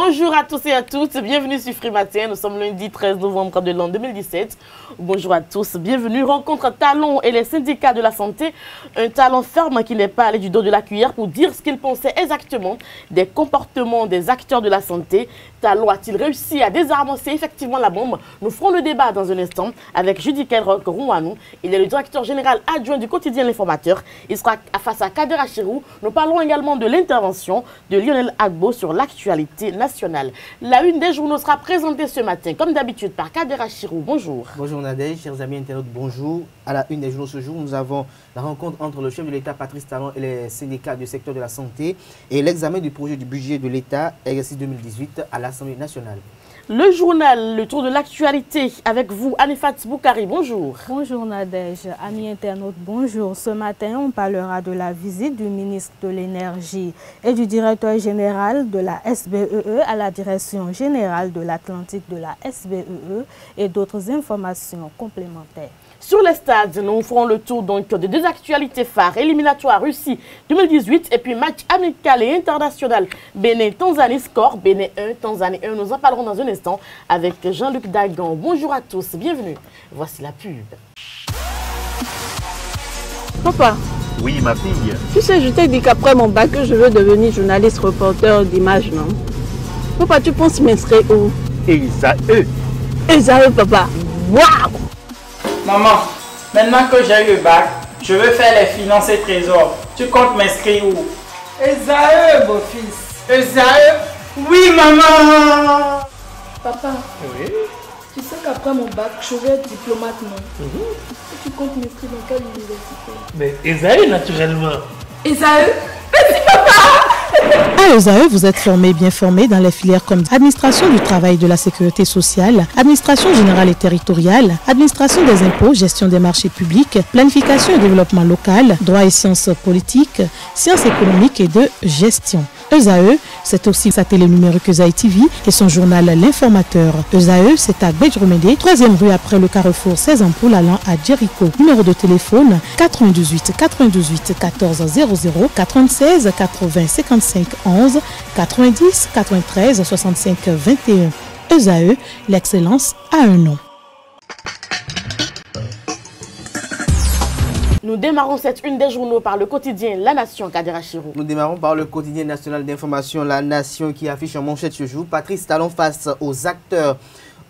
Bonjour à tous et à toutes, bienvenue sur Free Matin. Nous sommes lundi 13 novembre de l'an 2017. Bonjour à tous, bienvenue. Rencontre Talon et les syndicats de la santé. Un Talon ferme qui n'est pas allé du dos de la cuillère pour dire ce qu'il pensait exactement des comportements des acteurs de la santé. Talon a-t-il réussi à désarmer effectivement la bombe? Nous ferons le débat dans un instant avec Judy Kelrock Rouanou. Il est le directeur général adjoint du quotidien L'Informateur. Il sera face à Kader Achirou. Nous parlons également de l'intervention de Lionel Agbo sur l'actualité nationale. La une des journaux sera présentée ce matin, comme d'habitude, par Kader Achirou. Bonjour. Bonjour Nadège, chers amis internautes, bonjour. À la une des journaux ce jour, nous avons la rencontre entre le chef de l'État, Patrice Talon, et les syndicats du secteur de la santé et l'examen du projet du budget de l'État, exercice 2018, à l'Assemblée nationale. Le journal, le tour de l'actualité avec vous, Anifat Boukari, bonjour. Bonjour Nadège, amis internautes, bonjour. Ce matin, on parlera de la visite du ministre de l'Énergie et du directeur général de la SBEE à la direction générale de l'Atlantique de la SBEE et d'autres informations complémentaires. Sur les stades, nous ferons le tour donc de deux actualités phares, éliminatoires Russie 2018 et puis match amical et international Bénin-Tanzanie, score Bénin 1, Tanzanie 1. Nous en parlerons dans un instant avec Jean-Luc Dagan. Bonjour à tous, bienvenue. Voici la pub. Papa. Oui, ma fille. Tu sais, je t'ai dit qu'après mon bac, je veux devenir journaliste reporter d'image, non? Papa, tu penses m'inscrire où? Esae. Esae, papa. Waouh! Maman, maintenant que j'ai eu le bac, je veux faire les finances et trésors. Tu comptes m'inscrire où? Esae, beau-fils. Esae? Oui, maman! Papa, Oui. tu sais qu'après mon bac, je vais être diplomate, non? Et tu comptes m'inscrire dans quelle université? Mais Esae, naturellement. Esae? À ESAE, vous êtes formé, bien formé dans les filières comme administration du travail et de la sécurité sociale, administration générale et territoriale, administration des impôts, gestion des marchés publics, planification et développement local, droit et sciences politiques, sciences économiques et de gestion. ESAE, c'est aussi sa télé numérique ESAE TV et son journal L'Informateur. ESAE, c'est à Bedjromede, 3e rue après le carrefour 16 ampoules allant à Jericho. Numéro de téléphone 98 98 14 00 96 80 55 11 90 93 65 21. ESAE, l'excellence a un nom. Nous démarrons cette une des journaux par le quotidien La Nation, Kader Achirou. Nous démarrons par le quotidien national d'information La Nation qui affiche en manchette ce jour. Patrice Talon face aux acteurs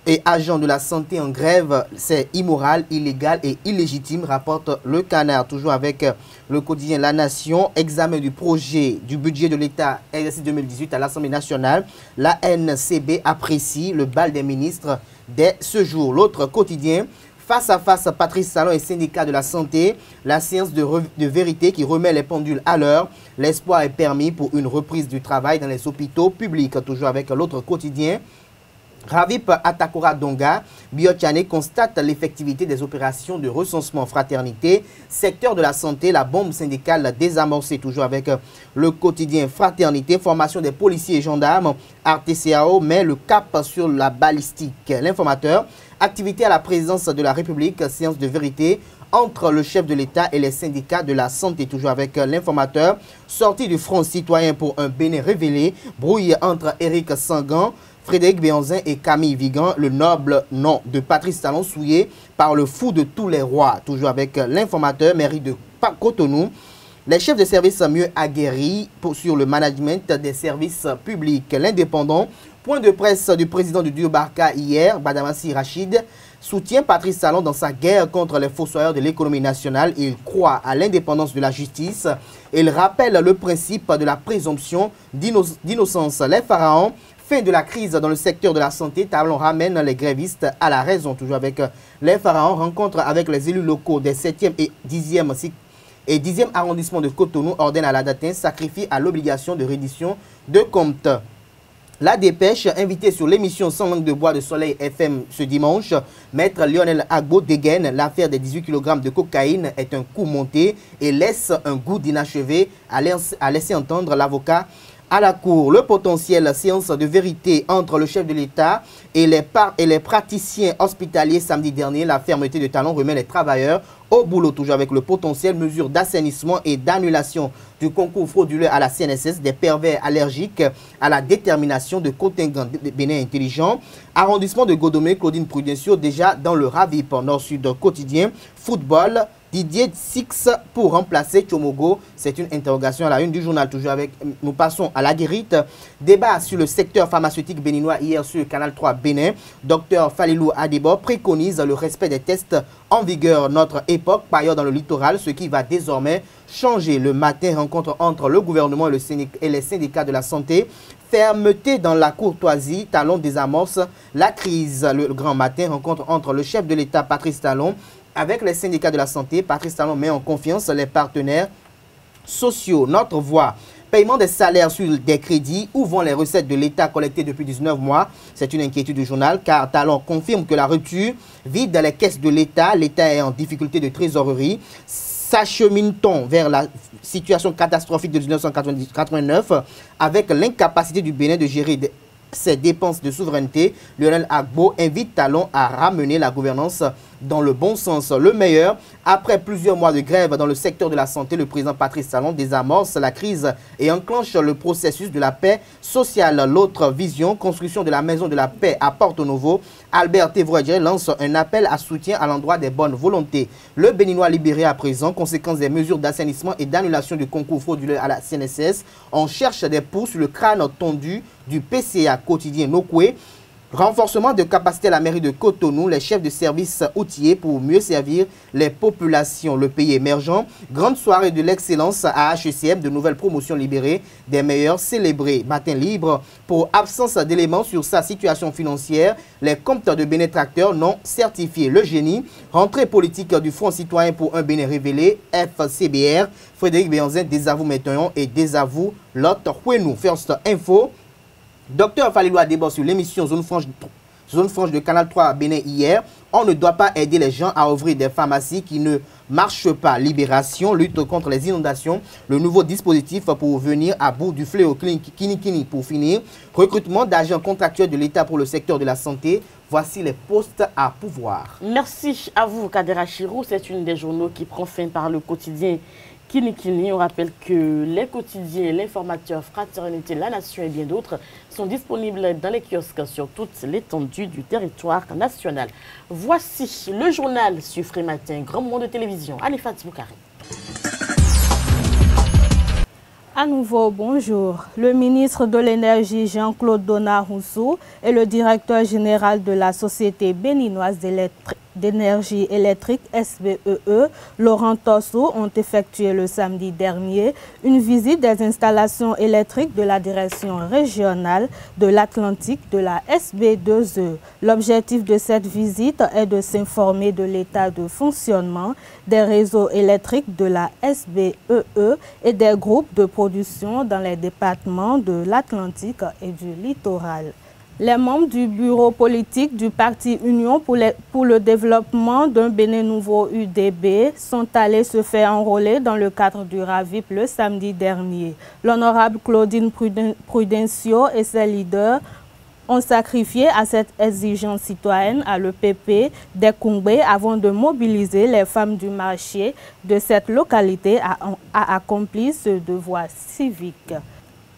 et agents de la santé en grève, c'est immoral, illégal et illégitime, rapporte le Canard. Toujours avec le quotidien La Nation, examen du projet du budget de l'État exercice 2018 à l'Assemblée nationale. La NCB apprécie le bal des ministres dès ce jour. L'autre quotidien, face à face, Patrice Talon et syndicats de la santé, la séance de vérité qui remet les pendules à l'heure. L'espoir est permis pour une reprise du travail dans les hôpitaux publics. Toujours avec l'autre quotidien. Ravip Atakora Donga, Biochane constate l'effectivité des opérations de recensement fraternité. Secteur de la santé, la bombe syndicale désamorcée. Toujours avec le quotidien Fraternité, formation des policiers et gendarmes. RTCAO met le cap sur la balistique. L'Informateur, activité à la présidence de la République, séance de vérité entre le chef de l'État et les syndicats de la santé. Toujours avec l'Informateur, sortie du Front citoyen pour un Bénin révélé, brouille entre Éric Sangan, Frédéric Béanzin et Camille Vigan, le noble nom de Patrice Talon souillé par le fou de tous les rois. Toujours avec l'Informateur, mairie de Cotonou, les chefs de service mieux aguerris sur le management des services publics. L'Indépendant, point de presse du président du Durbarka hier, Badamassi Rachid, soutient Patrice Talon dans sa guerre contre les fossoyeurs de l'économie nationale. Il croit à l'indépendance de la justice. Il rappelle le principe de la présomption d'innocence. Les pharaons, fin de la crise dans le secteur de la santé, Talon ramène les grévistes à la raison. Toujours avec les pharaons, rencontre avec les élus locaux des 7e et 10e arrondissement de Cotonou, ordonne à la Datin, sacrifie à l'obligation de reddition de comptes. La dépêche, invité sur l'émission Sans langue de bois de Soleil FM ce dimanche, maître Lionel Agbo dégaine l'affaire des 18 kg de cocaïne est un coup monté et laisse un goût d'inachevé, à laisser entendre l'avocat à la Cour. Le potentiel séance de vérité entre le chef de l'État et les praticiens hospitaliers samedi dernier. La fermeté de Talon remet les travailleurs au boulot, toujours avec le potentiel mesure d'assainissement et d'annulation du concours frauduleux à la CNSS, des pervers allergiques à la détermination de contingents de Bénin intelligents. Arrondissement de Godomé, Claudine Prudencio, déjà dans le RAVIP Nord-Sud quotidien. Football, Didier Six pour remplacer Tchomogo. C'est une interrogation à la une du journal. Toujours avec, nous passons à la guérite. Débat sur le secteur pharmaceutique béninois hier sur Canal 3 Bénin. Dr Falilou Adebo préconise le respect des tests en vigueur notre époque, par ailleurs dans le littoral, ce qui va désormais changer. Le matin, rencontre entre le gouvernement et les syndicats de la santé. Fermeté dans la courtoisie, Talon désamorce la crise. Le grand matin, rencontre entre le chef de l'État, Patrice Talon, avec les syndicats de la santé. Patrice Talon met en confiance les partenaires sociaux. Notre voix, paiement des salaires sur des crédits. Où vont les recettes de l'État collectées depuis 19 mois? C'est une inquiétude du journal car Talon confirme que la rupture vide les caisses de l'État. L'État est en difficulté de trésorerie. S'achemine-t-on vers la situation catastrophique de 1989 avec l'incapacité du Bénin de gérer ses dépenses de souveraineté? Lionel Agbo invite Talon à ramener la gouvernance dans le bon sens. Le meilleur, après plusieurs mois de grève dans le secteur de la santé, le président Patrice Talon désamorce la crise et enclenche le processus de la paix sociale. L'autre vision, construction de la maison de la paix à Porto Novo. Albert Tevroedjé lance un appel à soutien à l'endroit des bonnes volontés. Le Béninois libéré à présent, conséquence des mesures d'assainissement et d'annulation du concours frauduleux à la CNSS. On cherche des pouces sur le crâne tendu du PCA quotidien Nokwe. Renforcement de capacité à la mairie de Cotonou, les chefs de services outillés pour mieux servir les populations. Le pays émergent, grande soirée de l'excellence à HECM, de nouvelles promotions libérées, des meilleurs célébrés. Matin libre, pour absence d'éléments sur sa situation financière, les comptes de Bénin Tracteur non certifiés. Le génie, rentrée politique du Front citoyen pour un Bénin révélé, FCBR, Frédéric Béanzin désavoue maintenant et désavoue l'autre Huenou. First Info. Docteur Falilou Adebo sur l'émission Zone Franche de Canal 3 Bénin hier. On ne doit pas aider les gens à ouvrir des pharmacies qui ne marchent pas. Libération, lutte contre les inondations. Le nouveau dispositif pour venir à bout du fléau Kini pour finir. Recrutement d'agents contractuels de l'État pour le secteur de la santé. Voici les postes à pouvoir. Merci à vous, Kadera Chirou. C'est une des journaux qui prend fin par le quotidien Kini. On rappelle que les quotidiens, l'informateur, Fraternité, La Nation et bien d'autres sont disponibles dans les kiosques sur toute l'étendue du territoire national. Voici le journal sur Frématin, Grand Monde de Télévision. Anifat Boukari. À nouveau, bonjour. Le ministre de l'Énergie, Jean-Claude Donat Rousseau, et le directeur général de la Société béninoise d'énergie électrique SBEE, Laurent Tosso, ont effectué le samedi dernier une visite des installations électriques de la direction régionale de l'Atlantique de la SB2E. L'objectif de cette visite est de s'informer de l'état de fonctionnement des réseaux électriques de la SBEE et des groupes de production dans les départements de l'Atlantique et du littoral. Les membres du bureau politique du parti Union pour le développement d'un Bénin nouveau UDB sont allés se faire enrôler dans le cadre du RAVIP le samedi dernier. L'honorable Claudine Prudencio et ses leaders ont sacrifié à cette exigence citoyenne à l'EPP des Koumbé avant de mobiliser les femmes du marché de cette localité à accomplir ce devoir civique.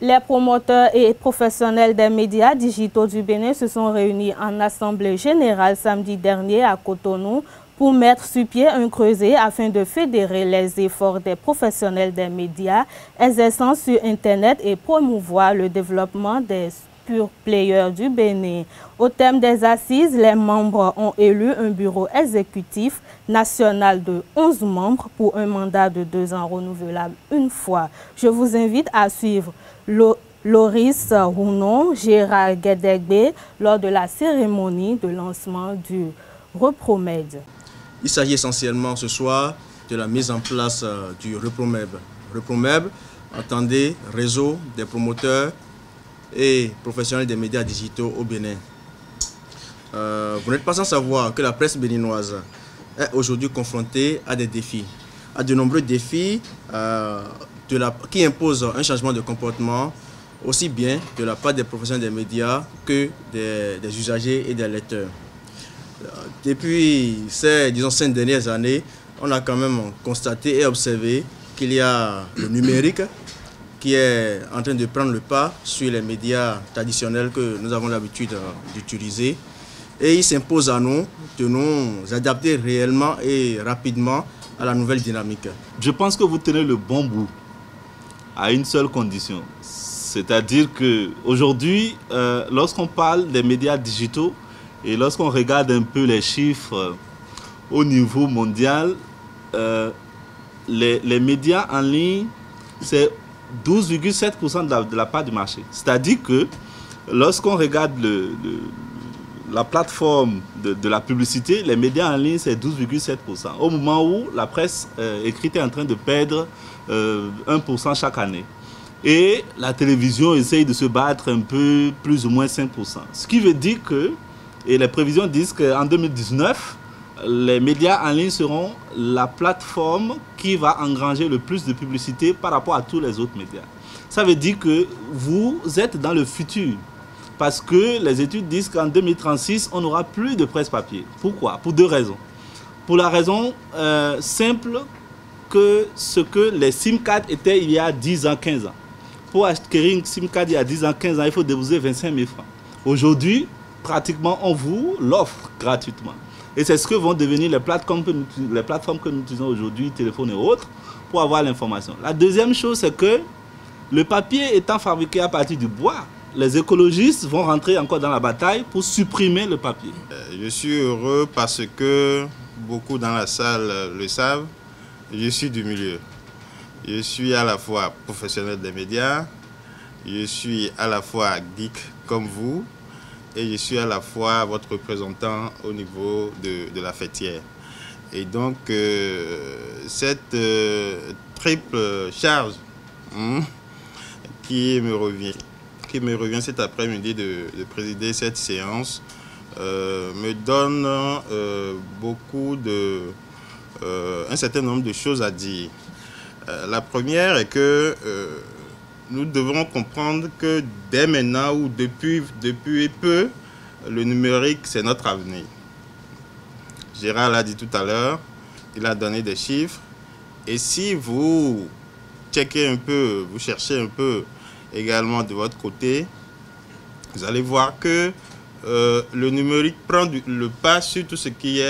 Les promoteurs et professionnels des médias digitaux du Bénin se sont réunis en assemblée générale samedi dernier à Cotonou pour mettre sur pied un creuset afin de fédérer les efforts des professionnels des médias exerçant sur Internet et promouvoir le développement des pure players du Bénin. Au thème des assises, les membres ont élu un bureau exécutif national de 11 membres pour un mandat de 2 ans renouvelable une fois. Je vous invite à suivre Loris Rounon, Gérard Guédegbe lors de la cérémonie de lancement du Repromède. Il s'agit essentiellement ce soir de la mise en place du Repromède. Repromède, attendez, réseau des promoteurs et professionnels des médias digitaux au Bénin. Vous n'êtes pas sans savoir que la presse béninoise est aujourd'hui confrontée à des défis, à de nombreux défis qui imposent un changement de comportement aussi bien de la part des professionnels des médias que des usagers et des lecteurs. Depuis ces 5 dernières années, on a quand même constaté et observé qu'il y a le numérique qui est en train de prendre le pas sur les médias traditionnels que nous avons l'habitude d'utiliser. Et il s'impose à nous de nous adapter réellement et rapidement à la nouvelle dynamique. Je pense que vous tenez le bon bout à une seule condition. C'est-à-dire qu'aujourd'hui, lorsqu'on parle des médias digitaux et lorsqu'on regarde un peu les chiffres au niveau mondial, les médias en ligne, c'est 12,7% de la part du marché. C'est-à-dire que lorsqu'on regarde la plateforme de la publicité, les médias en ligne, c'est 12,7%. Au moment où la presse écrite est en train de perdre 1% chaque année. Et la télévision essaye de se battre un peu, plus ou moins 5%. Ce qui veut dire que, et les prévisions disent qu'en 2019, les médias en ligne seront la plateforme qui va engranger le plus de publicité par rapport à tous les autres médias. Ça veut dire que vous êtes dans le futur. Parce que les études disent qu'en 2036, on n'aura plus de presse papier. Pourquoi? Pour 2 raisons. Pour la raison simple que ce que les SIM cards étaient il y a 10 ans, 15 ans. Pour acquérir une SIM card il y a 10 ans, 15 ans, il faut débourser 25 000 francs. Aujourd'hui, pratiquement, on vous l'offre gratuitement. Et c'est ce que vont devenir les plateformes que nous utilisons aujourd'hui, téléphones et autres, pour avoir l'information. La deuxième chose, c'est que le papier étant fabriqué à partir du bois, les écologistes vont rentrer encore dans la bataille pour supprimer le papier. Je suis heureux parce que beaucoup dans la salle le savent, je suis du milieu. Je suis à la fois professionnel des médias, je suis à la fois geek comme vous, et je suis à la fois votre représentant au niveau de la fêtière. Et donc, cette triple charge qui me revient cet après-midi de présider cette séance me donne un certain nombre de choses à dire. La première est que nous devons comprendre que dès maintenant ou depuis peu, le numérique, c'est notre avenir. Gérard l'a dit tout à l'heure, il a donné des chiffres. Et si vous checkez un peu, vous cherchez un peu également de votre côté, vous allez voir que le numérique prend le pas sur tout ce qui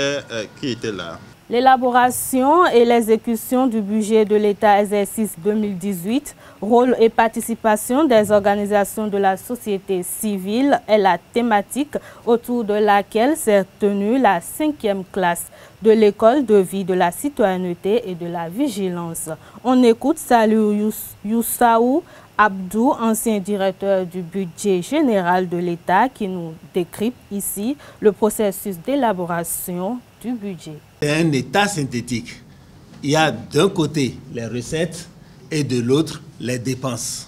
était là. L'élaboration et l'exécution du budget de l'État exercice 2018, rôle et participation des organisations de la société civile est la thématique autour de laquelle s'est tenue la 5e classe de l'école de vie de la citoyenneté et de la vigilance. On écoute Salou Youssaou Abdou, ancien directeur du budget général de l'État, qui nous décrypte ici le processus d'élaboration du budget. C'est un état synthétique. Il y a d'un côté les recettes et de l'autre les dépenses.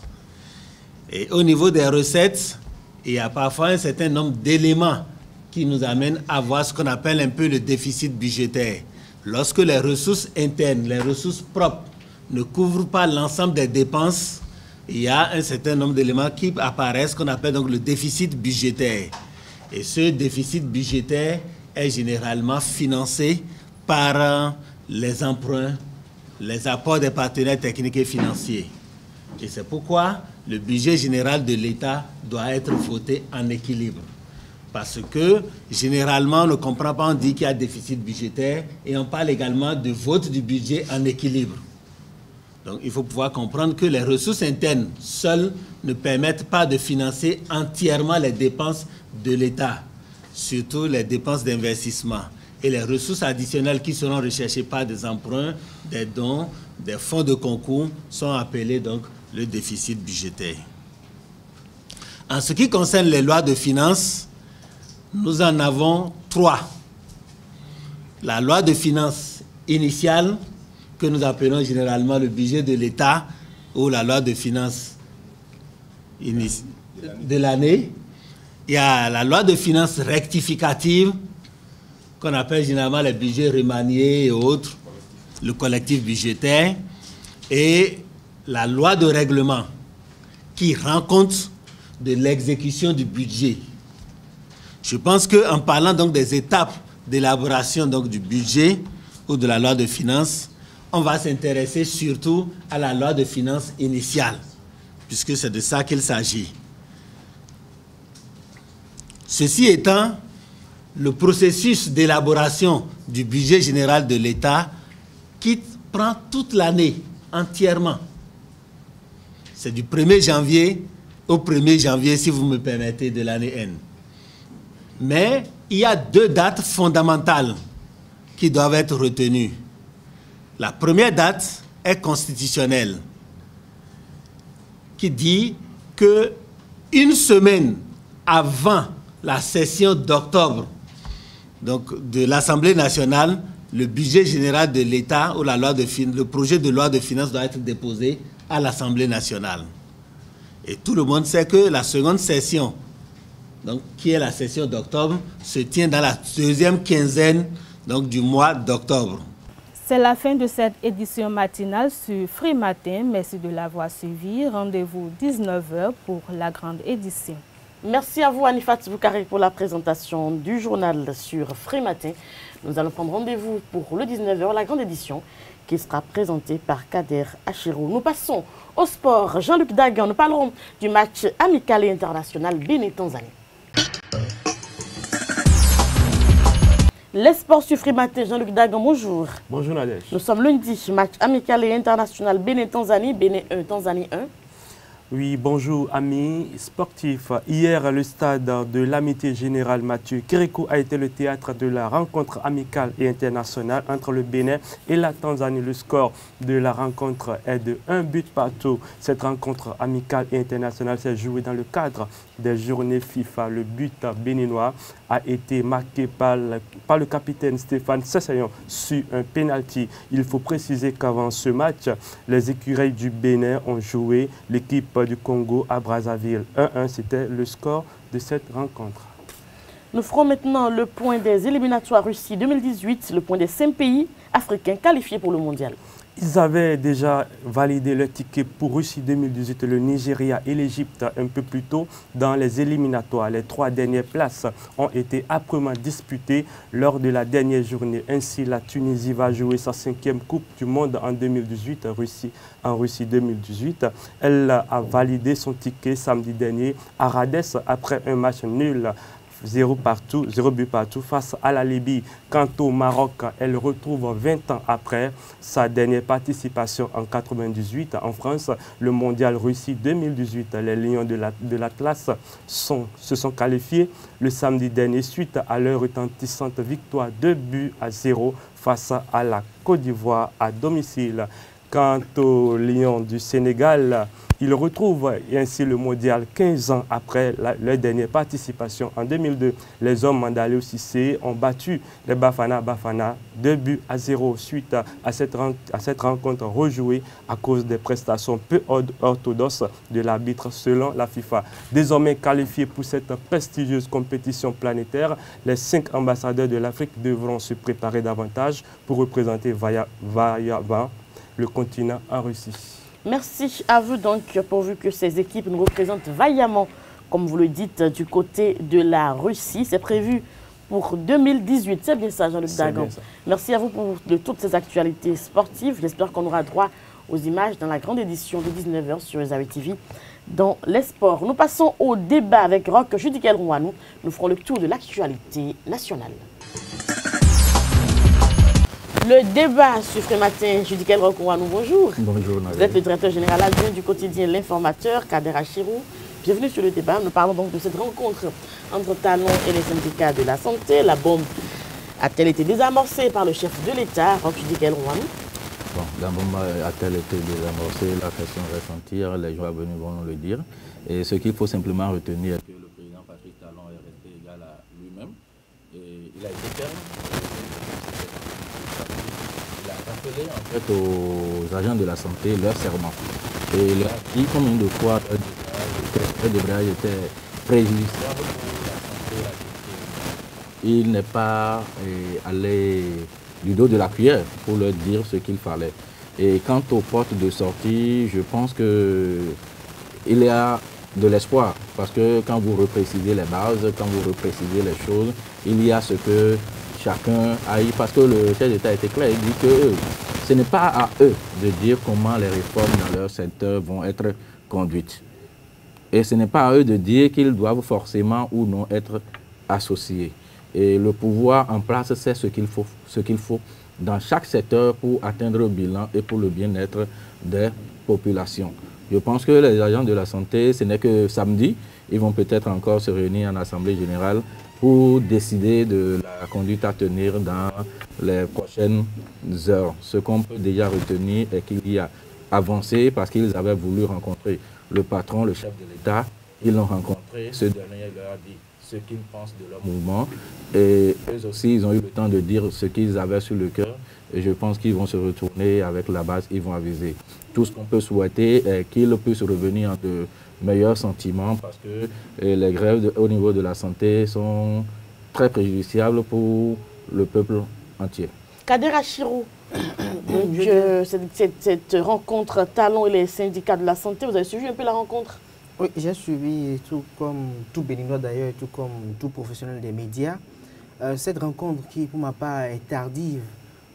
Et au niveau des recettes, il y a parfois un certain nombre d'éléments qui nous amènent à voir ce qu'on appelle un peu le déficit budgétaire. Lorsque les ressources internes, les ressources propres ne couvrent pas l'ensemble des dépenses, il y a un certain nombre d'éléments qui apparaissent qu'on appelle donc le déficit budgétaire. Et ce déficit budgétaire est généralement financé par les emprunts, les apports des partenaires techniques et financiers. Et c'est pourquoi le budget général de l'État doit être voté en équilibre. Parce que généralement, on ne comprend pas, on dit qu'il y a déficit budgétaire et on parle également de vote du budget en équilibre. Donc il faut pouvoir comprendre que les ressources internes seules ne permettent pas de financer entièrement les dépenses de l'État, surtout les dépenses d'investissement. Et les ressources additionnelles qui seront recherchées par des emprunts, des dons, des fonds de concours sont appelés donc le déficit budgétaire. En ce qui concerne les lois de finances, nous en avons 3. La loi de finances initiale, que nous appelons généralement le budget de l'État, ou la loi de finances de l'année. Il y a la loi de finances rectificative, qu'on appelle généralement les budgets remaniés et autres, le collectif budgétaire, et la loi de règlement, qui qui rend compte de l'exécution du budget. Je pense qu'en parlant donc des étapes d'élaboration donc du budget ou de la loi de finances, on va s'intéresser surtout à la loi de finances initiale, puisque c'est de ça qu'il s'agit. Ceci étant, le processus d'élaboration du budget général de l'État qui prend toute l'année entièrement. C'est du 1er janvier au 1er janvier, si vous me permettez, de l'année N. Mais il y a 2 dates fondamentales qui doivent être retenues. La première date est constitutionnelle, qui dit que une semaine avant la session d'octobre donc de l'Assemblée nationale, le budget général de l'État ou le projet de loi de finances doit être déposé à l'Assemblée nationale. Et tout le monde sait que la seconde session, donc, qui est la session d'octobre, se tient dans la 2e quinzaine donc, du mois d'octobre. C'est la fin de cette édition matinale sur Free Matin. Merci de l'avoir suivi. Rendez-vous 19h pour la grande édition. Merci à vous, Anifat Boukari, pour la présentation du journal sur Free Matin. Nous allons prendre rendez-vous pour le 19h, la grande édition, qui sera présentée par Kader Achirou. Nous passons au sport. Jean-Luc Dagan, nous parlerons du match amical et international Bénin-Tanzanie. Les sports sur Free Matin, Jean-Luc Dagan, bonjour. Bonjour Nadège. Nous sommes lundi, match amical et international Bénin-Tanzanie, Bénin 1, Tanzanie 1. Oui, bonjour amis sportifs. Hier, le stade de l'Amitié Générale Mathieu Kérékou a été le théâtre de la rencontre amicale et internationale entre le Bénin et la Tanzanie. Le score de la rencontre est de 1 but partout. Cette rencontre amicale et internationale s'est jouée dans le cadre des journées FIFA. Le but béninois a été marqué par le capitaine Stéphane Sessayon sur un penalty. Il faut préciser qu'avant ce match, les écureuils du Bénin ont joué l'équipe du Congo à Brazzaville. 1-1, c'était le score de cette rencontre. Nous ferons maintenant le point des éliminatoires Russie 2018, le point des 5 pays africains qualifiés pour le mondial. Ils avaient déjà validé leur ticket pour Russie 2018, le Nigeria et l'Égypte un peu plus tôt dans les éliminatoires. Les 3 dernières places ont été âprement disputées lors de la dernière journée. Ainsi, la Tunisie va jouer sa 5e Coupe du Monde en 2018, en Russie 2018. Elle a validé son ticket samedi dernier à Rades après un match nul. 0 but partout face à la Libye. Quant au Maroc, elle retrouve 20 ans après sa dernière participation en 1998 en France, le mondial Russie 2018. Les Lions de l'Atlas se sont qualifiés le samedi dernier suite à leur retentissante victoire 2-0 face à la Côte d'Ivoire à domicile. Quant aux Lions du Sénégal, ils retrouvent ainsi le mondial 15 ans après leur dernière participation en 2002. Les hommes d'Aliou Cissé ont battu les Bafana 2-0 suite à cette rencontre rejouée à cause des prestations peu orthodoxes de l'arbitre selon la FIFA. Désormais qualifiés pour cette prestigieuse compétition planétaire, les 5 ambassadeurs de l'Afrique devront se préparer davantage pour représenter vaillamment le continent en Russie. Merci à vous donc, pourvu que ces équipes nous représentent vaillamment, comme vous le dites, du côté de la Russie. C'est prévu pour 2018. C'est bien ça, Jean-Luc Dagan. Merci à vous pour toutes ces actualités sportives. J'espère qu'on aura droit aux images dans la grande édition de 19h sur Ezawi TV dans les sports. Nous passons au débat avec Roch Judikel Rouanou. Nous ferons le tour de l'actualité nationale. Le débat sur Free Matin, Judikel Rouanou, bonjour. Bonjour, Nadège. Vous êtes le directeur général adjoint du quotidien L'Informateur, Kader Achirou. Bienvenue sur le débat. Nous parlons donc de cette rencontre entre Talon et les syndicats de la santé. La bombe a-t-elle été désamorcée par le chef de l'État, Roch Judikel Rouanou? Bon, la bombe a-t-elle été désamorcée? La question ressentir, les joueurs venus vont nous le dire. Et ce qu'il faut simplement retenir, c'est que le président Patrick Talon est resté égal à lui-même. Et il a été ferme. Il a rappelé en fait aux agents de la santé leur serment. Et il a dit combien de fois le débrayage était préjudiciable pour la santé et la sécurité. Il n'est pas allé du dos de la cuillère pour leur dire ce qu'il fallait. Et quant aux portes de sortie, je pense que il y a de l'espoir. Parce que quand vous reprécisez les bases, quand vous reprécisez les choses, il y a ce que chacun a eu. Parce que le chef d'État était clair, il dit que ce n'est pas à eux de dire comment les réformes dans leur secteur vont être conduites. Et ce n'est pas à eux de dire qu'ils doivent forcément ou non être associés. Et le pouvoir en place, c'est ce qu'il faut dans chaque secteur pour atteindre le bilan et pour le bien-être des populations. Je pense que les agents de la santé, ce n'est que samedi, ils vont peut-être encore se réunir en assemblée générale pour décider de la conduite à tenir dans les prochaines heures. Ce qu'on peut déjà retenir est qu'il y a avancé parce qu'ils avaient voulu rencontrer le patron, le chef de l'État. Ils l'ont rencontré, ce dernier leur a dit ce qu'ils pensent de leur mouvement. Et eux aussi, ils ont eu le temps de dire ce qu'ils avaient sur le cœur. Et je pense qu'ils vont se retourner avec la base, ils vont aviser. Tout ce qu'on peut souhaiter est qu'ils puissent revenir en de meilleurs sentiments parce que les grèves au niveau de la santé sont très préjudiciables pour le peuple entier. Kader Achirou, cette rencontre Talon et les syndicats de la santé, vous avez suivi un peu la rencontre? Oui, j'ai suivi, tout comme tout Béninois d'ailleurs, tout comme tout professionnel des médias. Cette rencontre qui, pour ma part, est tardive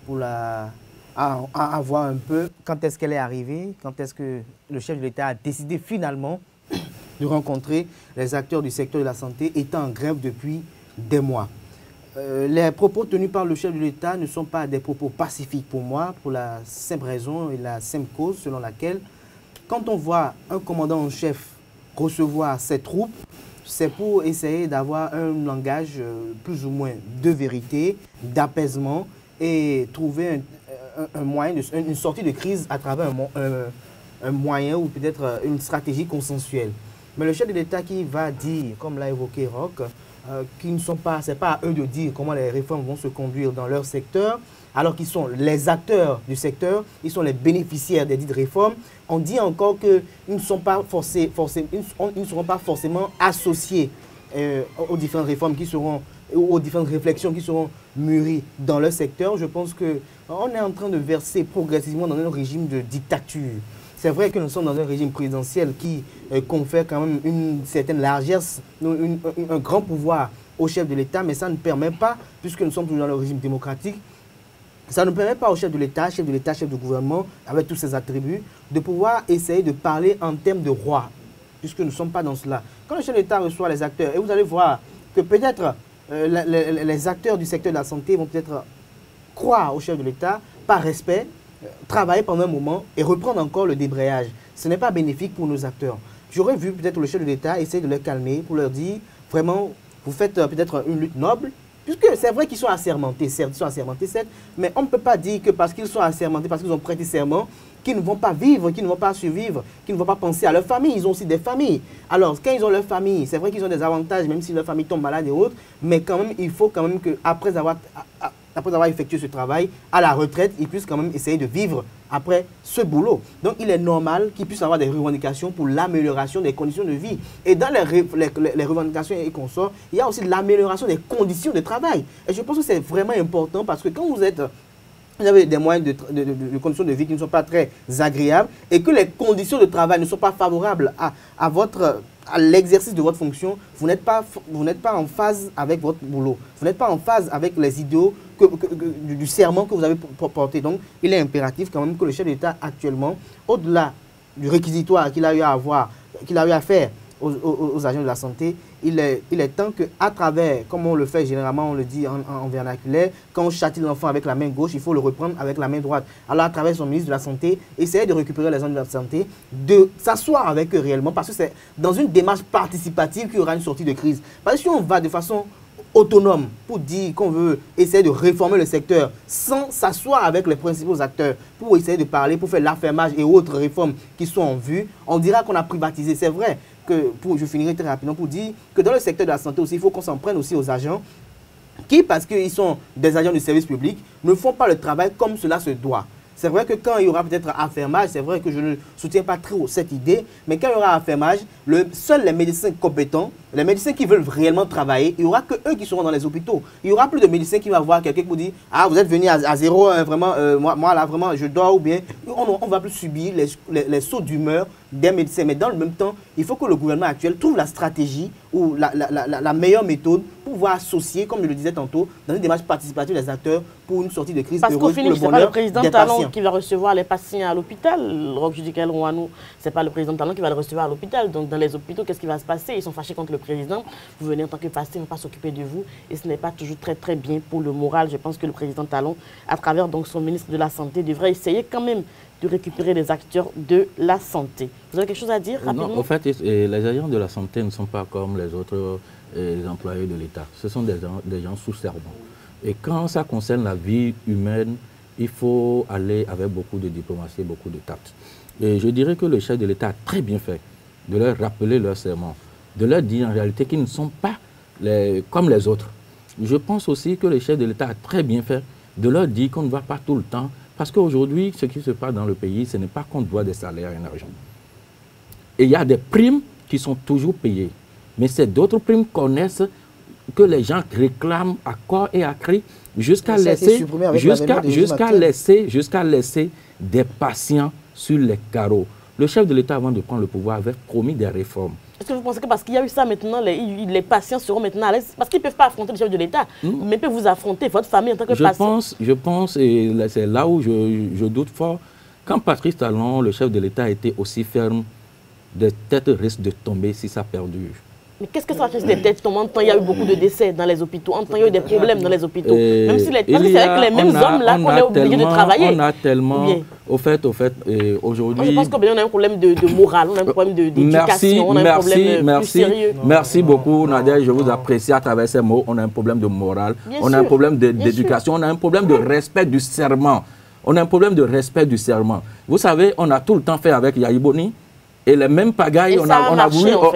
pour à voir un peu quand est-ce qu'elle est arrivée, quand est-ce que le chef de l'État a décidé finalement de rencontrer les acteurs du secteur de la santé étant en grève depuis des mois. Les propos tenus par le chef de l'État ne sont pas des propos pacifiques pour moi, pour la simple raison et la simple cause selon laquelle, quand on voit un commandant en chef recevoir ses troupes, c'est pour essayer d'avoir un langage plus ou moins de vérité, d'apaisement et trouver un moyen, une sortie de crise à travers un moyen ou peut-être une stratégie consensuelle. Mais le chef de l'État qui va dire, comme l'a évoqué Roch, qui ne sont pas, c'est pas à eux de dire comment les réformes vont se conduire dans leur secteur, alors qu'ils sont les acteurs du secteur, ils sont les bénéficiaires des dites réformes. On dit encore qu'ils ne sont pas ils ne seront pas forcément associés aux différentes réformes qui seront, aux différentes réflexions qui seront mûries dans leur secteur. Je pense qu'on est en train de verser progressivement dans un régime de dictature. C'est vrai que nous sommes dans un régime présidentiel qui confère quand même une certaine largesse, un grand pouvoir au chef de l'État, mais ça ne permet pas, puisque nous sommes toujours dans le régime démocratique, ça ne permet pas au chef de l'État, chef de gouvernement, avec tous ses attributs, de pouvoir essayer de parler en termes de roi, puisque nous ne sommes pas dans cela. Quand le chef de l'État reçoit les acteurs, et vous allez voir que peut-être les acteurs du secteur de la santé vont peut-être croire au chef de l'État par respect, travailler pendant un moment et reprendre encore le débrayage. Ce n'est pas bénéfique pour nos acteurs. J'aurais vu peut-être le chef de l'État essayer de les calmer pour leur dire, vraiment, vous faites peut-être une lutte noble, puisque c'est vrai qu'ils sont assermentés, certes, mais on ne peut pas dire que parce qu'ils sont assermentés, parce qu'ils ont prêté serment, qu'ils ne vont pas vivre, qu'ils ne vont pas survivre, qu'ils ne vont pas penser à leur famille. Ils ont aussi des familles. Alors, quand ils ont leur famille, c'est vrai qu'ils ont des avantages, même si leur famille tombe malade et autres, mais quand même, il faut quand même qu'après avoir effectué ce travail, à la retraite, ils puissent quand même essayer de vivre après ce boulot. Donc, il est normal qu'ils puissent avoir des revendications pour l'amélioration des conditions de vie. Et dans les revendications et consorts, il y a aussi l'amélioration des conditions de travail. Et je pense que c'est vraiment important parce que quand vous avez des moyens de conditions de vie qui ne sont pas très agréables et que les conditions de travail ne sont pas favorables à l'exercice de votre fonction, vous n'êtes pas en phase avec votre boulot. Vous n'êtes pas en phase avec les idéaux du serment que vous avez porté. Donc, il est impératif quand même que le chef d'État actuellement, au-delà du réquisitoire qu'il a eu à faire aux agents de la santé, il est temps qu'à travers, comme on le fait généralement, on le dit en vernaculaire, quand on châtie l'enfant avec la main gauche, il faut le reprendre avec la main droite. Alors à travers son ministre de la Santé, essayer de récupérer les agents de la santé, de s'asseoir avec eux réellement, parce que c'est dans une démarche participative qu'il y aura une sortie de crise. Parce que si on va de façon autonome pour dire qu'on veut essayer de réformer le secteur sans s'asseoir avec les principaux acteurs pour essayer de parler, pour faire l'affermage et autres réformes qui sont en vue, on dira qu'on a privatisé. C'est vrai que, je finirai très rapidement pour dire que dans le secteur de la santé aussi, il faut qu'on s'en prenne aussi aux agents qui, parce qu'ils sont des agents du service public, ne font pas le travail comme cela se doit. C'est vrai que quand il y aura peut-être affermage, c'est vrai que je ne soutiens pas trop cette idée, mais quand il y aura affermage, seuls les médecins compétents, les médecins qui veulent réellement travailler, il n'y aura que eux qui seront dans les hôpitaux. Il n'y aura plus de médecins qui vont voir quelqu'un qui vous dit « Ah, vous êtes venu à zéro, hein, vraiment, moi là, vraiment, je dors » ou bien on ne va plus subir les sauts d'humeur des médecins. Mais dans le même temps, il faut que le gouvernement actuel trouve la stratégie ou la meilleure méthode pour pouvoir associer, comme je le disais tantôt, dans une démarche participative des acteurs pour une sortie de crise heureuse pour le bonheur des patients. Parce qu'au final, ce n'est pas le président Talon qui va recevoir les patients à l'hôpital. Roch Judicaël Rouanou, ce n'est pas le président Talon qui va le recevoir à l'hôpital. Donc dans les hôpitaux, qu'est-ce qui va se passer? Ils sont fâchés contre le président. Vous venez en tant que patient, il ne va pas s'occuper de vous. Et ce n'est pas toujours très bien pour le moral. Je pense que le président Talon, à travers donc son ministre de la Santé, devrait essayer quand même de récupérer les acteurs de la santé. Vous avez quelque chose à dire rapidement? Non, en fait, les agents de la santé ne sont pas comme les autres employés de l'État. Ce sont des gens sous serment. Et quand ça concerne la vie humaine, il faut aller avec beaucoup de diplomatie et beaucoup de tact. Et je dirais que le chef de l'État a très bien fait de leur rappeler leur serment, de leur dire en réalité qu'ils ne sont pas comme les autres. Je pense aussi que le chef de l'État a très bien fait de leur dire qu'on ne va pas tout le temps. Parce qu'aujourd'hui, ce qui se passe dans le pays, ce n'est pas qu'on doit des salaires en argent. Et il y a des primes qui sont toujours payées. Mais c'est d'autres primes qu'on connaisse que les gens réclament à corps et à cri jusqu'à laisser des patients sur les carreaux. Le chef de l'État, avant de prendre le pouvoir, avait promis des réformes. Est-ce que vous pensez que parce qu'il y a eu ça maintenant, les patients seront maintenant à l'aise? Parce qu'ils ne peuvent pas affronter le chef de l'État, mais ils peuvent vous affronter, votre famille en tant que patient. Je pense, et c'est là où je doute fort, quand Patrice Talon, le chef de l'État, était aussi ferme, des têtes risquent de tomber si ça perdure. Mais qu'est-ce que ça risque des têtes tombent? En temps, il y a eu beaucoup de décès dans les hôpitaux. En temps, il y a eu des problèmes dans les hôpitaux. Même si parce que c'est avec les mêmes hommes là qu'on est obligé de travailler. On a tellement... Au fait, aujourd'hui... Je pense qu'on a un problème de morale, on a un problème d'éducation, on a un problème plus sérieux. Merci beaucoup, Nadia. Je vous apprécie à travers ces mots. On a un problème de morale, on a un problème d'éducation, on a un problème de respect du serment. On a un problème de respect du serment. Vous savez, on a tout le temps fait avec Yahi Boni. Et les mêmes pagailles,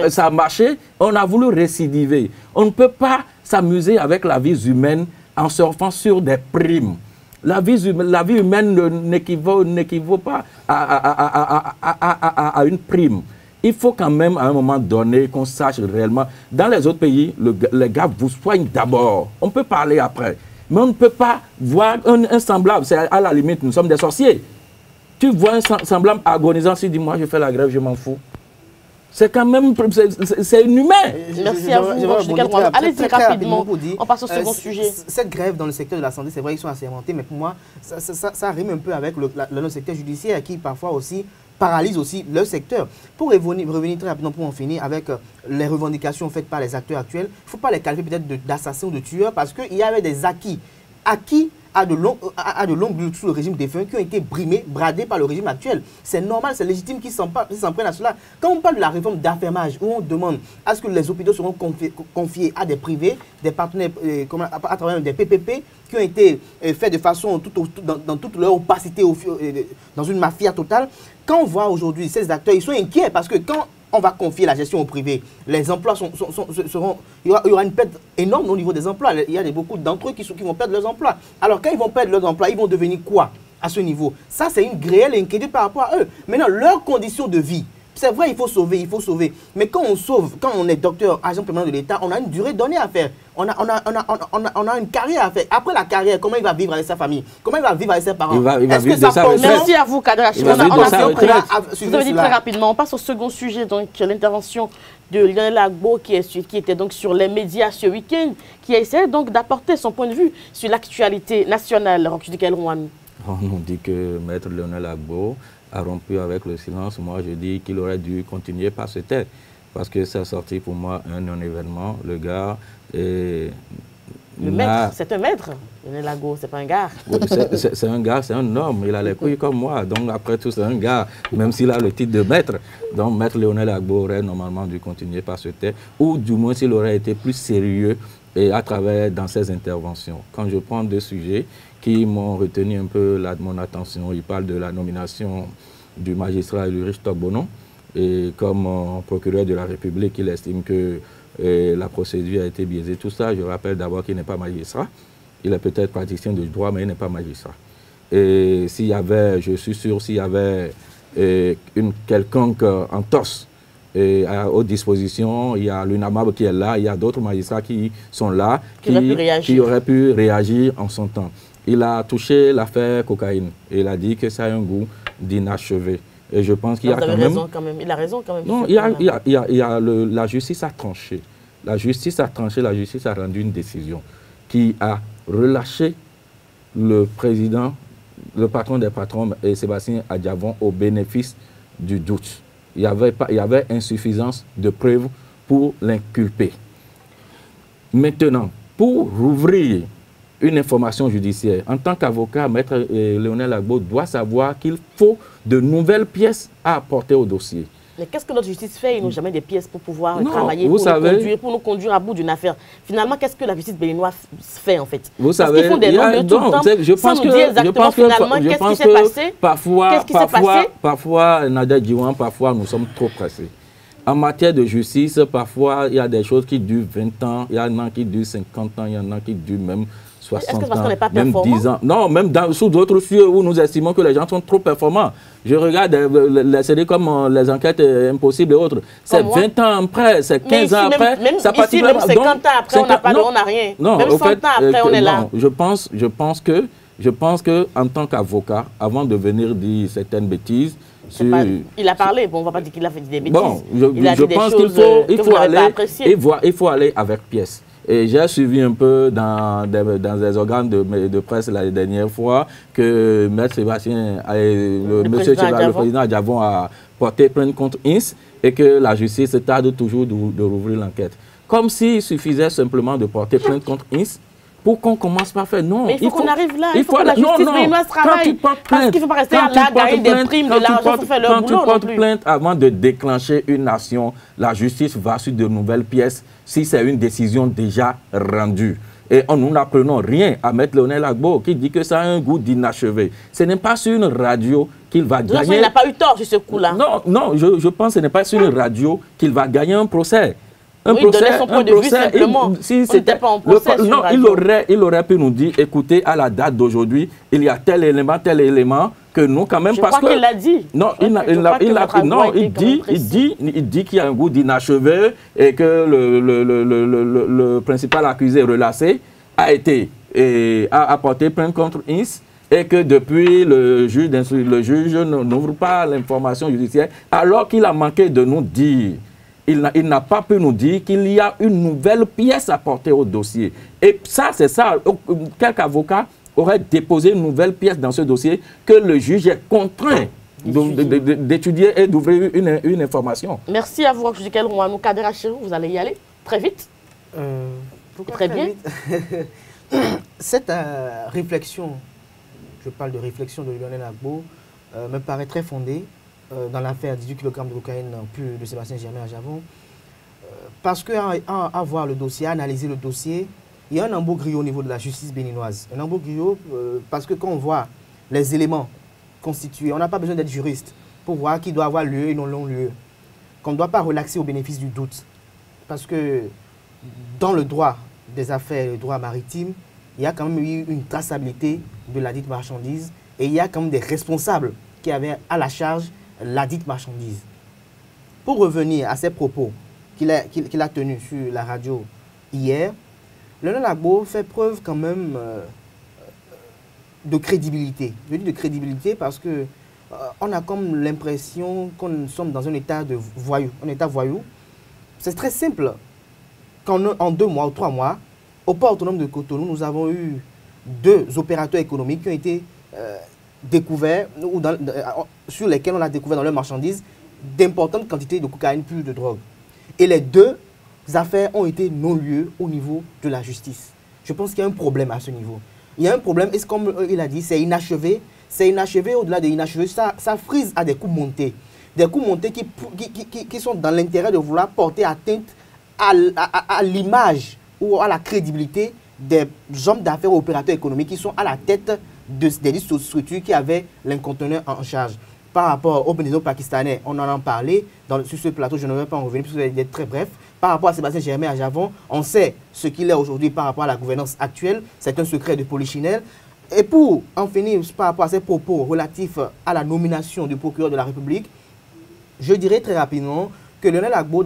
ça a marché, on a voulu récidiver. On ne peut pas s'amuser avec la vie humaine en surfant sur des primes. La vie humaine n'équivaut pas à une prime. Il faut quand même, à un moment donné, qu'on sache réellement. Dans les autres pays, les gars vous soignent d'abord. On peut parler après. Mais on ne peut pas voir un semblable. C'est à la limite, nous sommes des sorciers. Tu vois un semblable agonisant, si dis-moi je fais la grève, je m'en fous. C'est quand même, c'est inhumain. Merci à vous. Allez-y rapidement, on passe au second sujet. Cette grève dans le secteur de la santé, c'est vrai qu'ils sont assermentés, mais pour moi, ça rime un peu avec le secteur judiciaire qui parfois aussi paralyse aussi le secteur. Pour revenir très rapidement, pour en finir avec les revendications faites par les acteurs actuels, il ne faut pas les qualifier peut-être d'assassins ou de tueurs parce qu'il y avait des acquis à de longues luttes sous le régime défunt qui ont été bradés par le régime actuel. C'est normal, c'est légitime qu'ils s'en prennent à cela. Quand on parle de la réforme d'affermage, où on demande à ce que les hôpitaux seront confiés à des privés, des partenaires à travers des PPP qui ont été faits de façon dans toute leur opacité, dans une mafia totale, quand on voit aujourd'hui ces acteurs, ils sont inquiets parce que quand on va confier la gestion au privé, les emplois seront... Il y aura une perte énorme au niveau des emplois. Il y a beaucoup d'entre eux qui vont perdre leurs emplois. Alors quand ils vont perdre leurs emplois, ils vont devenir quoi à ce niveau? Ça, c'est une réelle inquiétude par rapport à eux. Maintenant, leurs conditions de vie, c'est vrai, il faut sauver. Mais quand on sauve, quand on est docteur, agent permanent de l'État, on a une durée donnée à faire. On a une carrière à faire. Après la carrière, comment il va vivre avec sa famille? Comment il va vivre avec ses parents? Merci à vous, Kadrach. Vous avez dit très rapidement. On passe au second sujet, donc l'intervention de Lionel Gbagbo qui était donc sur les médias ce week-end, qui a essayé donc d'apporter son point de vue sur l'actualité nationale. Roch Judicaël Rouanou. On nous dit que Maître Lionel Gbagbo a rompu avec le silence. Moi, je dis qu'il aurait dû continuer par se taire. Parce que ça a sorti pour moi un non-événement. Le gars est... Le maître, c'est un maître. Lionel Gbagbo, c'est pas un gars. C'est un gars, c'est un homme. Il a les couilles comme moi. Donc, après tout, c'est un gars, même s'il a le titre de maître. Donc, Maître Lionel Gbagbo aurait normalement dû continuer par se taire. Ou du moins, s'il aurait été plus sérieux et à travers dans ses interventions. Quand je prends deux sujets qui m'ont retenu un peu mon attention, il parle de la nomination du magistrat Ulrich Togbono. Et comme procureur de la République, il estime que la procédure a été biaisée. Tout ça, je rappelle d'abord qu'il n'est pas magistrat. Il est peut-être praticien de droit, mais il n'est pas magistrat. Et s'il y avait, je suis sûr, s'il y avait une quelconque entorse aux dispositions, il y a l'UNAMAB qui est là, il y a d'autres magistrats qui sont là, qui auraient pu réagir en son temps. Il a touché l'affaire cocaïne et il a dit que ça a un goût d'inachevé. Et je pense qu'il y a quand même... Il a raison quand même. Non, la justice a tranché. La justice a tranché, la justice a rendu une décision qui a relâché le président, le patron des patrons, Sébastien Adjavon, au bénéfice du doute. Il y avait insuffisance de preuves pour l'inculper. Maintenant, pour rouvrir une information judiciaire, en tant qu'avocat, Maître Léonel Agbo doit savoir qu'il faut de nouvelles pièces à apporter au dossier. Mais qu'est-ce que notre justice fait? Ils n'ont jamais des pièces pour pouvoir travailler, pour nous conduire à bout d'une affaire. Finalement, qu'est-ce que la justice béninoise fait en fait? Vous savez, ils font des noms tout le temps, sans nous dire exactement finalement qu'est-ce qui s'est passé. Parfois, Nadia Djiwan, parfois nous sommes trop pressés. En matière de justice, parfois il y a des choses qui durent 20 ans, il y en a qui durent 50 ans, il y en a qui durent même 60 ans, même 10 ans. Non, même sous d'autres cieux où nous estimons que les gens sont trop performants. Je regarde les séries comme les enquêtes impossibles et autres. C'est 20 ans après, c'est 15 ans après. Même ici, même 50 ans après, on n'a rien. Non, même 100 ans après, on est là. Je pense que en tant qu'avocat, avant de venir dire certaines bêtises, il a parlé, bon, on ne va pas dire qu'il a fait des bêtises. Bon, je pense qu'il faut aller avec pièces. Et j'ai suivi un peu dans des organes de presse la dernière fois que Maître Sébastien, le président Adjavon a porté plainte contre INS et que la justice tarde toujours de rouvrir l'enquête. Comme s'il suffisait simplement de porter plainte contre INS pour qu'on commence par faire. Non, mais il faut qu'on arrive là, il faut que la justice béninoise travaille. Parce qu'il ne faut pas rester là, gagner des primes de l'argent pour faire leur boulot. Quand tu portes plainte avant de déclencher une action, la justice va sur de nouvelles pièces si c'est une décision déjà rendue. Et nous n'apprenons rien à Maître Léonel Agbo qui dit que ça a un goût d'inachevé. Ce n'est pas sur une radio qu'il va gagner. Il n'a pas eu tort sur ce coup-là. Non, je pense que ce n'est pas sur une radio qu'il va gagner un procès. Un procès, son point de vue simplement. Si c'était pas un procès il aurait pu nous dire, écoutez, à la date d'aujourd'hui, il y a tel élément que nous quand même, parce que qu'il l'a dit. Non, il dit qu'il y a un goût d'inachevé et que le principal accusé relâché a apporté plainte contre INS et que depuis le juge n'ouvre pas l'information judiciaire alors qu'il a manqué de nous dire. Il n'a pas pu nous dire qu'il y a une nouvelle pièce à porter au dossier. Et ça, c'est ça. Quelques avocats auraient déposé une nouvelle pièce dans ce dossier que le juge est contraint d'étudier et d'ouvrir une information. Merci à vous, Rochdikel Rouanou. Kader Achirou, vous allez y aller très vite. Très bien. Cette réflexion, je parle de réflexion de Léonel Agbo, me paraît très fondée. Dans l'affaire 18 kg de cocaïne plus de Sébastien Adjavon, parce qu'à voir le dossier, à analyser le dossier, il y a un embout-griot au niveau de la justice béninoise. Un embout-griot parce que quand on voit les éléments constitués, on n'a pas besoin d'être juriste pour voir qui doit avoir lieu et non lieu. Qu'on ne doit pas relaxer au bénéfice du doute. Parce que dans le droit des affaires, le droit maritime, il y a quand même eu une traçabilité de la dite marchandise et il y a quand même des responsables qui avaient à la charge la dite marchandise. Pour revenir à ces propos qu'il a tenus sur la radio hier, Léonel Agbo fait preuve quand même de crédibilité. Je dis de crédibilité parce que on a comme l'impression qu'on sommes dans un état de voyou. C'est très simple. En 2 mois ou 3 mois, au port autonome de Cotonou, nous avons eu 2 opérateurs économiques qui ont été découverts, ou sur lesquels on a découvert dans leurs marchandises d'importantes quantités de cocaïne plus de drogue. Et les 2 affaires ont été non-lieux au niveau de la justice. Je pense qu'il y a un problème à ce niveau. Il y a un problème, et comme il a dit, c'est inachevé. C'est inachevé, au-delà de inachevé, ça frise à des coups montés. Des coups montés qui sont dans l'intérêt de vouloir porter atteinte à l'image ou à la crédibilité des hommes d'affaires ou opérateurs économiques qui sont à la tête des structures qui avaient l'inconteneur en charge. Par rapport aux Bénino-Pakistanais, on en a parlé sur ce plateau, je ne vais pas en revenir puisque vous allez être très bref. Par rapport à Sébastien Adjavon, on sait ce qu'il est aujourd'hui par rapport à la gouvernance actuelle. C'est un secret de polichinelle. Et pour en finir par rapport à ces propos relatifs à la nomination du procureur de la République, je dirais très rapidement que Léonel Agbo,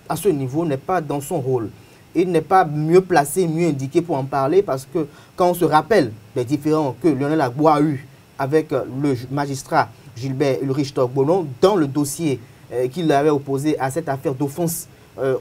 à ce niveau, n'est pas dans son rôle. Il n'est pas mieux placé, mieux indiqué pour en parler parce que quand on se rappelle des différends que Léonel Agbo a eu avec le magistrat Gilbert Ulrich Togbolon dans le dossier qu'il avait opposé à cette affaire d'offense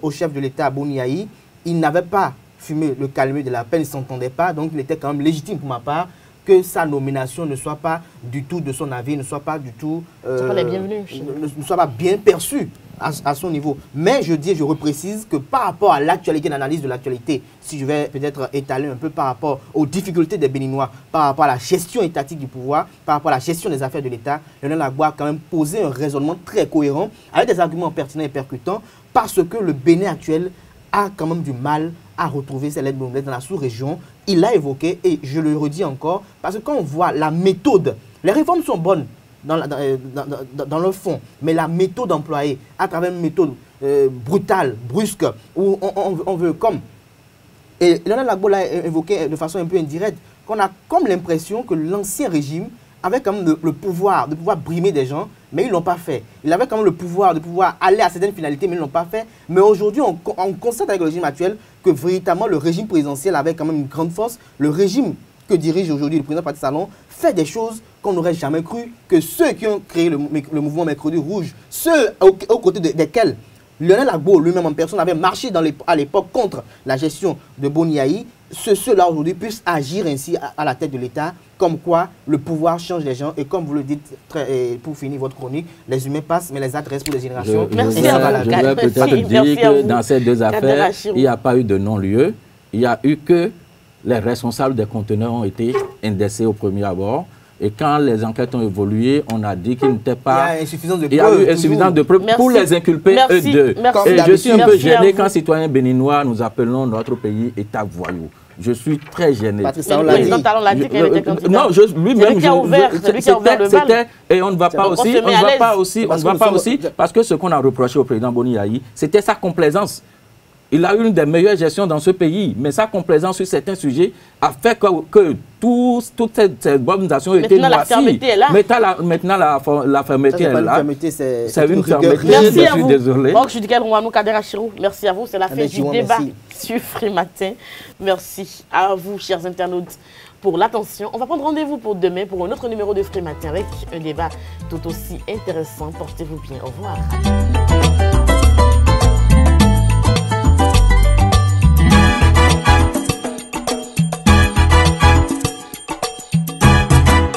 au chef de l'État Boni Yayi. Il n'avait pas fumé le calme de la peine, il ne s'entendait pas, donc il était quand même légitime pour ma part que sa nomination ne soit pas du tout de son avis, ne soit pas du tout... ne soit pas bien perçue à son niveau. Mais je reprécise que par rapport à l'actualité, l'analyse de l'actualité, si je vais peut-être étaler un peu par rapport aux difficultés des Béninois, par rapport à la gestion étatique du pouvoir, par rapport à la gestion des affaires de l'État, Lionel Gbagbo a quand même posé un raisonnement très cohérent, avec des arguments pertinents et percutants, parce que le Bénin actuel a quand même du mal à retrouver ses lettres dans la sous-région. Il l'a évoqué et je le redis encore, parce que quand on voit la méthode, les réformes sont bonnes dans le fond, mais la méthode employée à travers une méthode brutale, brusque, où on veut comme... Et Lionel Gbagbo l'a évoqué de façon un peu indirecte, qu'on a comme l'impression que l'ancien régime avait quand même le pouvoir de pouvoir brimer des gens, mais ils ne l'ont pas fait. Il avait quand même le pouvoir de pouvoir aller à certaines finalités, mais ils ne l'ont pas fait. Mais aujourd'hui, on constate avec le régime actuel que véritablement le régime présidentiel avait quand même une grande force. Le régime que dirige aujourd'hui le président Patrice Talon fait des choses qu'on n'aurait jamais cru, que ceux qui ont créé le mouvement Mercredi Rouge, ceux aux côtés desquels Lionel Gbagbo lui-même en personne avait marché à l'époque contre la gestion de Boni Yayi, ceux-là aujourd'hui puissent agir ainsi à la tête de l'État, comme quoi le pouvoir change les gens. Et comme vous le dites, pour finir votre chronique, les humains passent, mais les actes restent pour les générations. Je vais peut-être dire que dans ces deux affaires, il n'y a pas eu de non-lieu. Il n'y a eu que les responsables des conteneurs ont été indexés au premier abord. Et quand les enquêtes ont évolué, on a dit qu'il n'était pas... Il y a eu insuffisance de preuves pour les inculper eux deux. Et je suis un peu gêné quand citoyens béninois nous appelons notre pays État voyou. Je suis très gêné. Patrice Talon l'a dit qu'elle était candidat. Non, lui-même, c'était... Et on ne va pas aussi, parce que ce qu'on a reproché au président Boni Yayi, c'était sa complaisance. Il a eu une des meilleures gestions dans ce pays, mais sa complaisance sur certains sujets a fait que toute cette bonne nation a été noircie. Maintenant, la fermeté est là. C'est une fermeté, je suis désolé. Merci à vous, c'est la fin du débat sur Frimatin. Merci à vous, chers internautes, pour l'attention. On va prendre rendez-vous pour demain pour un autre numéro de Frimatin avec un débat tout aussi intéressant. Portez-vous bien. Au revoir.